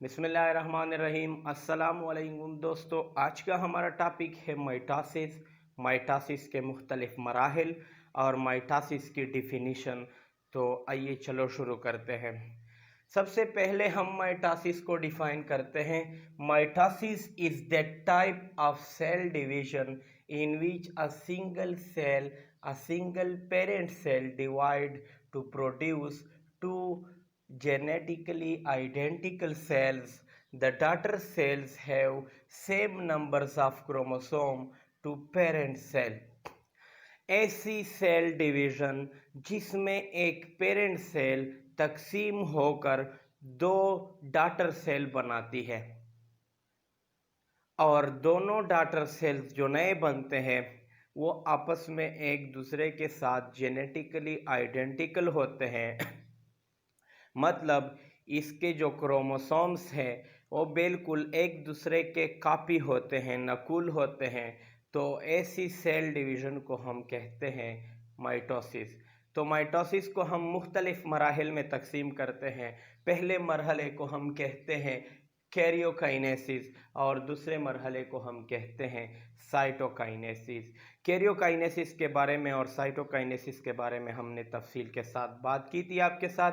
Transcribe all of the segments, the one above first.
बिस्मिल्लाहिर्रहमानिर्रहीम। अस्सलाम वालेकुम दोस्तों, आज का हमारा टॉपिक है माइटोसिस। माइटोसिस के मुख्तलिफ मराहिल और माइटोसिस की डिफिनीशन। तो आइए चलो शुरू करते हैं। सबसे पहले हम माइटोसिस को डिफाइन करते हैं। Mitosis is that type of cell division in which a single parent cell divide to produce two genetically identical cells. The daughter cells have same numbers of chromosome to parent cell. ऐसी cell division जिसमें एक parent cell तकसीम होकर दो daughter cell बनाती है और दोनों डॉटर सेल्स जो नए बनते हैं वो आपस में एक दूसरे के साथ जेनेटिकली आइडेंटिकल होते हैं। मतलब इसके जो क्रोमोसोम्स हैं वो बिल्कुल एक दूसरे के कॉपी होते हैं, नकुल होते हैं। तो ऐसी सेल डिवीज़न को हम कहते हैं माइटोसिस। तो माइटोसिस को हम मुख्तलिफ मराहिल में तकसीम करते हैं। पहले मरहले को हम कहते हैं कैरियोकाइनेसिस और दूसरे मरहले को हम कहते हैं साइटोकाइनेसिस। कैरियोकाइनेसिस के बारे में और साइटोकाइनेसिस के बारे में हमने तफसील के साथ बात की थी आपके साथ,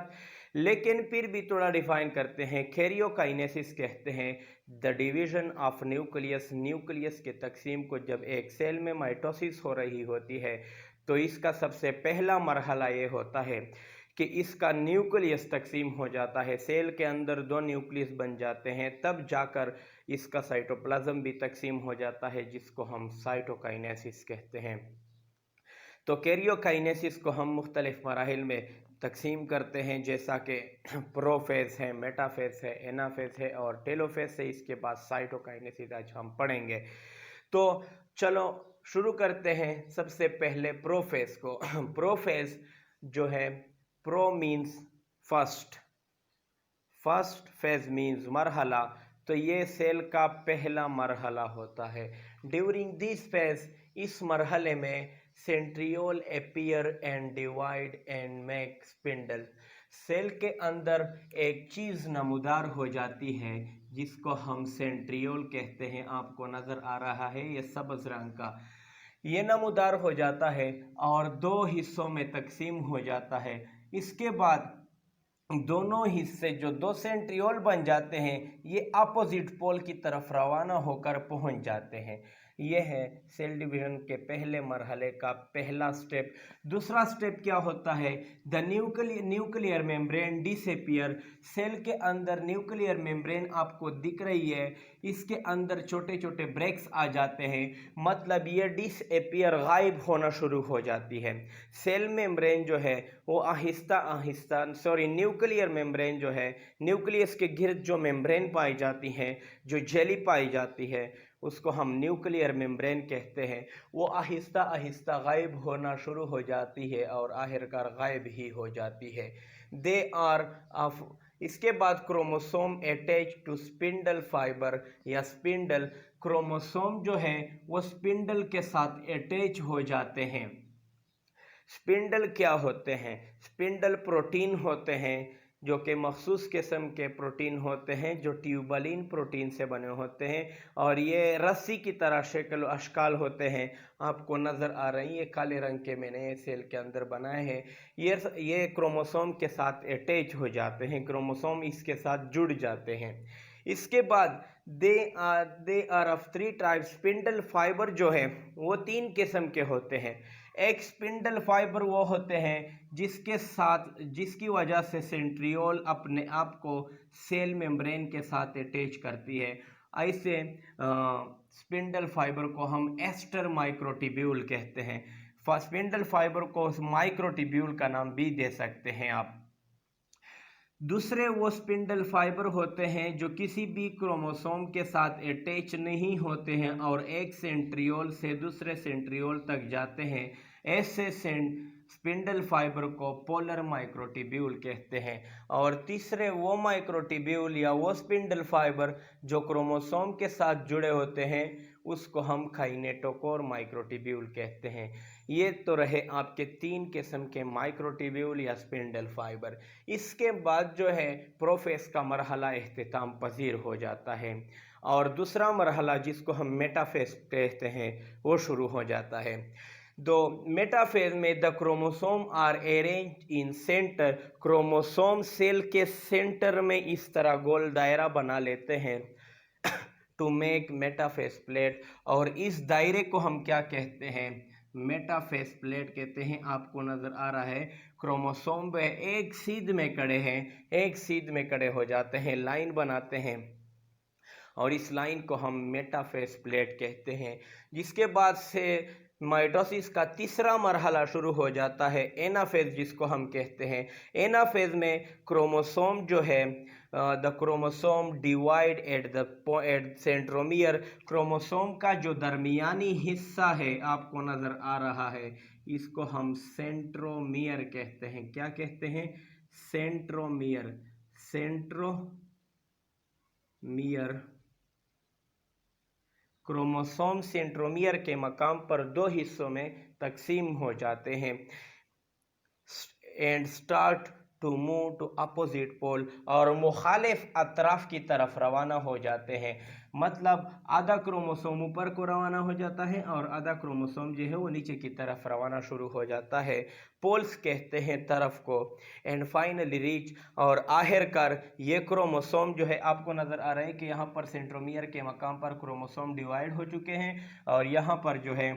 लेकिन फिर भी थोड़ा डिफाइन करते हैं। कैरियोकाइनेसिस कहते हैं the division of nucleus. Nucleus के तकसीम को जब एक सेल में माइटोसिस हो रही होती है तो इसका सबसे पहला मरहला ये होता है कि इसका न्यूक्लियस तकसीम हो जाता है। सेल के अंदर दो न्यूक्लियस बन जाते हैं, तब जाकर इसका साइटोप्लाज्म भी तकसीम हो जाता है, जिसको हम साइटोकाइनेसिस कहते हैं। तो कैरियोकाइनेसिस को हम मुख्तलिफ मराहिल में तकसीम करते हैं, जैसा कि प्रोफेज है, मेटाफेज है, एनाफेज है और टेलोफेज है। इसके बाद साइटोकाइनेसिस आज हम पढ़ेंगे। तो चलो शुरू करते हैं सबसे पहले प्रोफेज को। प्रोफेज जो है, pro means first, first phase means मरहला। तो ये सेल का पहला मरहला होता है। ड्यूरिंग दिस फेज, इस मरहले में centriole appear and divide and make spindle. Cell के अंदर एक चीज़ नमूदार हो जाती है जिसको हम सेंट्रियोल कहते हैं। आपको नज़र आ रहा है ये सब्ज़ रंग का, ये नमूदार हो जाता है और दो हिस्सों में तकसीम हो जाता है। इसके बाद दोनों हिस्से जो दो सेंट्रियोल बन जाते हैं ये अपोजिट पोल की तरफ रवाना होकर पहुंच जाते हैं। यह है सेल डिवीजन के पहले मरहले का पहला स्टेप। दूसरा स्टेप क्या होता है? The nuclear membrane disappear. Cell के अंदर न्यूक्लियर मेम्ब्रेन आपको दिख रही है, इसके अंदर छोटे छोटे ब्रेक्स आ जाते हैं, मतलब ये डिसअपीयर, गायब होना शुरू हो जाती है। सेल मेम्ब्रेन जो है वो आहिस्ता आहिस्ता, न्यूक्लियर मेम्ब्रेन जो है, न्यूक्लियस के गिर्द जो मेम्ब्रेन पाई जाती है, जो जेली पाई जाती है, उसको हम न्यूक्लियर मेम्ब्रेन कहते हैं। वो आहिस्ता आहिस्ता गायब होना शुरू हो जाती है और आखिरकार गायब ही हो जाती है। दे आर ऑफ इसके बाद chromosome attach to spindle fibre या स्पिंडल। क्रोमोसोम जो है वो स्पिंडल के साथ अटैच हो जाते हैं। स्पिंडल क्या होते हैं? स्पिंडल प्रोटीन होते हैं जो कि मखसूस किस्म के प्रोटीन होते हैं, जो ट्यूबलिन प्रोटीन से बने होते हैं और ये रस्सी की तरह शक्ल अशकाल होते हैं। आपको नज़र आ रही है, काले रंग के मैंने सेल के अंदर बनाए हैं। ये क्रोमोसोम के साथ अटैच हो जाते हैं, क्रोमोसोम इसके साथ जुड़ जाते हैं। इसके बाद they are of three type. Spindle fibre जो है वो तीन किस्म के होते हैं। एक स्पिंडल फाइबर वो होते हैं जिसकी वजह से सेंट्रियोल अपने आप को सेल मेम्ब्रेन के साथ अटैच करती है। ऐसे स्पिंडल फाइबर को हम एस्टर माइक्रोट्यूब्यूल कहते हैं। स्पिंडल फाइबर को माइक्रोट्यूब्यूल का नाम भी दे सकते हैं आप। दूसरे वो स्पिंडल फाइबर होते हैं जो किसी भी क्रोमोसोम के साथ अटैच नहीं होते हैं और एक सेंट्रियोल से दूसरे सेंट्रियोल तक जाते हैं। ऐसे स्पिंडल फाइबर को पोलर माइक्रोट्यूब्यूल कहते हैं। और तीसरे वो माइक्रोट्यूब्यूल या वो स्पिंडल फाइबर जो क्रोमोसोम के साथ जुड़े होते हैं उसको हम काइनेटोकोर माइक्रोट्यूब्यूल कहते हैं। ये तो रहे आपके 3 किस्म के माइक्रोट्यूब्यूल या स्पिंडल फाइबर। इसके बाद जो है प्रोफेस का मरहला इख्तिताम पजीर हो जाता है और दूसरा मरहला जिसको हम मेटाफेज कहते हैं वो शुरू हो जाता है। दो मेटाफेज में the chromosome are arrange in centre, chromosome cell के सेंटर में इस तरह गोल दायरा बना लेते हैं टू मेक मेटाफेज प्लेट, और इस दायरे को हम क्या कहते हैं, मेटाफेज प्लेट कहते हैं। आपको नजर आ रहा है क्रोमोसोम वह एक सीध में खड़े हैं, एक सीध में खड़े हो जाते हैं, लाइन बनाते हैं और इस लाइन को हम मेटाफेज प्लेट कहते हैं। जिसके बाद से माइटोसिस का तीसरा मरहला शुरू हो जाता है, एनाफेज जिसको हम कहते हैं। एनाफेज में क्रोमोसोम जो है the chromosome divide at centromere, chromosome का जो दरमियानी हिस्सा है आपको नज़र आ रहा है, इसको हम सेंट्रोमियर कहते हैं। क्या कहते हैं? सेंट्रोमियर। सेंट्रोमियर क्रोमोसोम सेंट्रोमियर के मकाम पर दो हिस्सों में तकसीम हो जाते हैं and start to move to opposite pole, और मुखालिफ अतराफ की तरफ रवाना हो जाते हैं। मतलब आधा क्रोमोसोम ऊपर को रवाना हो जाता है और आधा क्रोमोसोम जो है वो नीचे की तरफ रवाना शुरू हो जाता है। पोल्स कहते हैं तरफ को। एंड फाइनली रीच, और आखिरकार ये क्रोमोसोम जो है आपको नज़र आ रहा है कि यहाँ पर सेंट्रोमियर के मकाम पर क्रोमोसोम डिवाइड हो चुके हैं और यहाँ पर जो है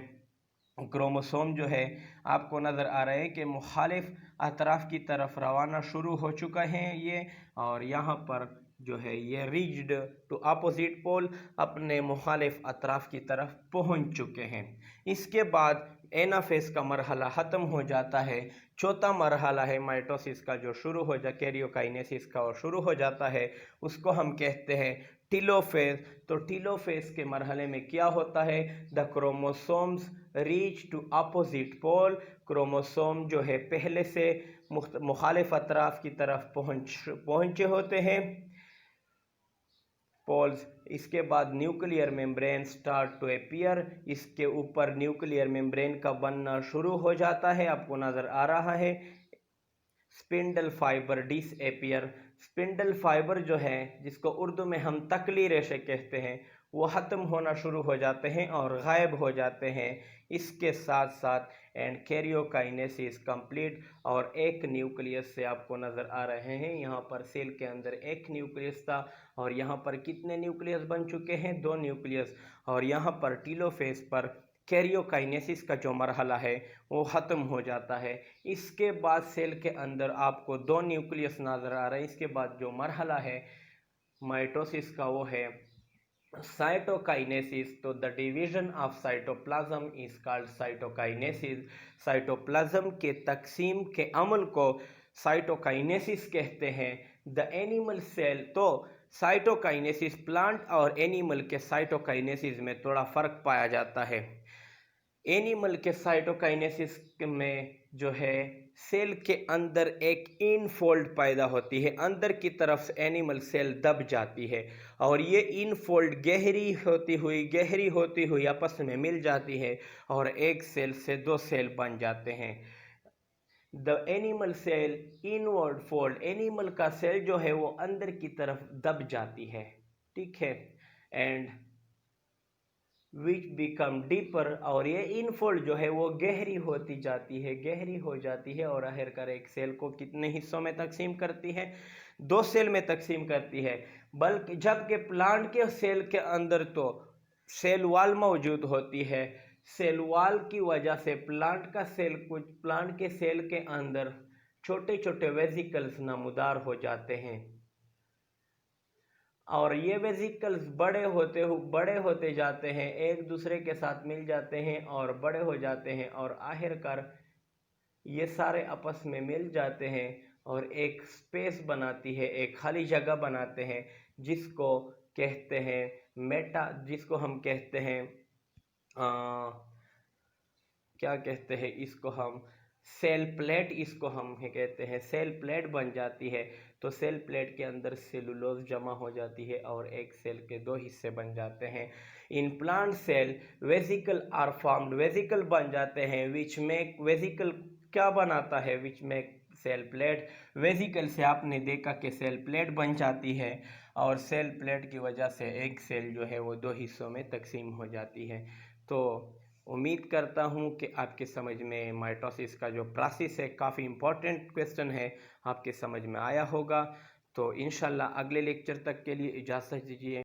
क्रोमोसोम जो है आपको नज़र आ रहा है कि मुखालिफ अतराफ की तरफ रवाना शुरू हो चुका है ये, और यहाँ पर जो है ये रीच्ड टू अपोजिट पोल, अपने मुखालिफ अतराफ की तरफ पहुँच चुके हैं। इसके बाद एनाफेज का मरहला ख़त्म हो जाता है। चौथा मरहला है माइटोसिस का जो शुरू हो जा कैरियोकाइनेसिस का और शुरू हो जाता है, उसको हम कहते हैं टीलोफेज। तो टीलोफेज के मरहले में क्या होता है? The chromosomes reach to opposite pole, chromosome जो है पहले से मुखालिफ अतराफ की तरफ पहुँचे होते हैं, पोल्स। इसके बाद nuclear membrane start to appear, इसके ऊपर न्यूक्लियर मेम्ब्रेन का बनना शुरू हो जाता है, आपको नज़र आ रहा है। Spindle fibre disappear, spindle fibre जो है जिसको उर्दू में हम तकली रेशे कहते हैं वो ख़त्म होना शुरू हो जाते हैं और गायब हो जाते हैं। इसके साथ साथ एंड कैरियोकाइनेसिस कंप्लीट, और एक न्यूक्लियस से आपको नज़र आ रहे हैं यहाँ पर सेल के अंदर एक न्यूक्लियस था और यहाँ पर कितने न्यूक्लियस बन चुके हैं? 2 न्यूक्लियस। और यहाँ पर टीलोफेज पर कैरियोकाइनेसिस का जो मरहला है वो ख़त्म हो जाता है। इसके बाद सेल के अंदर आपको 2 न्यूक्लियस नज़र आ रहे हैं। इसके बाद जो मरहला है माइटोसिस का वो है साइटोकाइनेसिस। तो the division of cytoplasm is called cytokinesis. Cytoplasm के तकसीम के अमल को साइटोकाइनेसिस कहते हैं। द एनिमल सेल, तो साइटोकाइनेसिस प्लांट और एनिमल के साइटोकाइनेसिस में थोड़ा फ़र्क पाया जाता है। एनिमल के साइटोकाइनेसिस में जो है सेल के अंदर एक इनफोल्ड पैदा होती है, अंदर की तरफ से एनिमल सेल दब जाती है और ये इनफोल्ड गहरी होती हुई आपस में मिल जाती है और एक सेल से 2 सेल बन जाते हैं। The animal cell inward fold, animal का सेल जो है वो अंदर की तरफ दब जाती है, ठीक है। एंड विच बिकम डीपर, और ये इनफोल्ड जो है वो गहरी होती जाती है, गहरी हो जाती है और आखिरकार एक सेल को कितने हिस्सों में तकसीम करती है? 2 सेल में तकसीम करती है। बल्कि जबकि प्लांट के सेल के अंदर तो सेल वॉल मौजूद होती है, सेल वॉल की वजह से प्लांट के सेल के अंदर छोटे छोटे वेसिकल्स नमूदार हो जाते हैं और ये वेसिकल्स बड़े होते जाते हैं, एक दूसरे के साथ मिल जाते हैं और बड़े हो जाते हैं और आखिरकार ये सारे आपस में मिल जाते हैं और एक स्पेस बनाती है, एक खाली जगह बनाते हैं जिसको कहते हैं जिसको हम कहते हैं क्या कहते हैं इसको हम सेल प्लेट, इसको हम कहते हैं सेल प्लेट बन जाती है। तो सेल प्लेट के अंदर सेलुलोज जमा हो जाती है और एक सेल के दो हिस्से बन जाते हैं। In plant cell vesicle are formed, vesicle बन जाते हैं विच में वेसिकल क्या बनाता है, विच में सेल प्लेट, वेसिकल से आपने देखा कि सेल प्लेट बन जाती है और सेल प्लेट की वजह से एक सेल जो है वो दो हिस्सों में तकसीम हो जाती है। तो उम्मीद करता हूँ कि आपके समझ में माइटोसिस का जो प्रोसेस है, काफ़ी इम्पोर्टेंट क्वेश्चन है, आपके समझ में आया होगा। तो इंशाल्लाह अगले लेक्चर तक के लिए इजाज़त दीजिए।